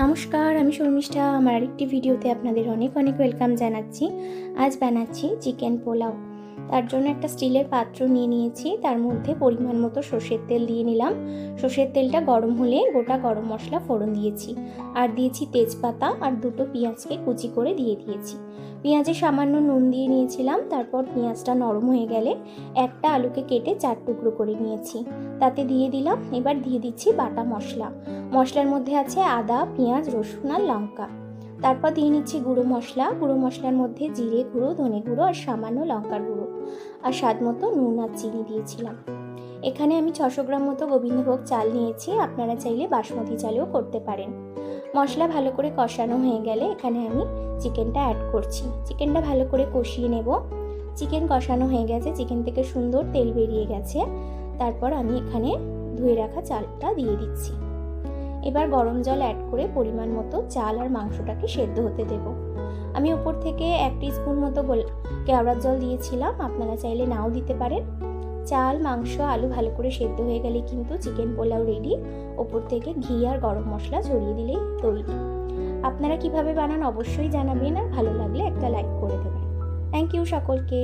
নমস্কার, আমি শর্মিষ্ঠা। আমার আরেকটি ভিডিওতে আপনাদের অনেক অনেক ওয়েলকাম জানাচ্ছি। আজ বানাচ্ছি চিকেন পোলাও। তার জন্য একটা স্টিলের পাত্র নিয়ে নিয়েছি, তার মধ্যে পরিমাণ মতো সর্ষের তেল দিয়ে নিলাম। সর্ষের তেলটা গরম হলে গোটা গরম মশলা ফোড়ন দিয়েছি, আর দিয়েছি তেজপাতা, আর দুটো পেঁয়াজকে কুচি করে দিয়ে দিয়েছি। পেঁয়াজে সামান্য নুন দিয়ে নিয়েছিলাম। তারপর পেঁয়াজটা নরম হয়ে গেলে একটা আলুকে কেটে 4 টুকরো করে নিয়েছি, তাতে দিয়ে দিলাম। এবার দিয়ে দিচ্ছি বাটা মশলা। মশলার মধ্যে আছে আদা, পেঁয়াজ, রসুন আর লঙ্কা। তারপর দিয়ে নিচ্ছি গুঁড়ো মশলা। গুঁড়ো মশলার মধ্যে জিরে গুঁড়ো, ধনে গুঁড়ো আর সামান্য লঙ্কার গুঁড়ো, আর স্বাদ মতো নুন আর চিনি দিয়েছিলাম। এখানে আমি 600 গ্রাম মতো গোবিন্দভোগ চাল নিয়েছি, আপনারা চাইলে বাসমতি চালেও করতে পারেন। মশলা ভালো করে কষানো হয়ে গেলে এখানে আমি চিকেনটা অ্যাড করছি। চিকেনটা ভালো করে কষিয়ে নেব। চিকেন কষানো হয়ে গেছে, চিকেন থেকে সুন্দর তেল বেরিয়ে গেছে। তারপর আমি এখানে ধুয়ে রাখা চালটা দিয়ে দিচ্ছি। এবার গরম জল অ্যাড করে পরিমাণ মতো চাল আর মাংসটাকে সেদ্ধ হতে দেব। আমি উপর থেকে 1 টিস্পুন মতো কেওড়ার জল দিয়েছিলাম, আপনারা চাইলে নাও দিতে পারেন। চাল, মাংস, আলু ভালো করে সেদ্ধ হয়ে গেলে কিন্তু চিকেন পোলাও রেডি। ওপর থেকে ঘি আর গরম মশলা ছড়িয়ে দিলেই তৈরি। আপনারা কিভাবে বানান অবশ্যই জানাবেন, আর ভালো লাগলে একটা লাইক করে দেবেন। থ্যাংক ইউ সকলকে।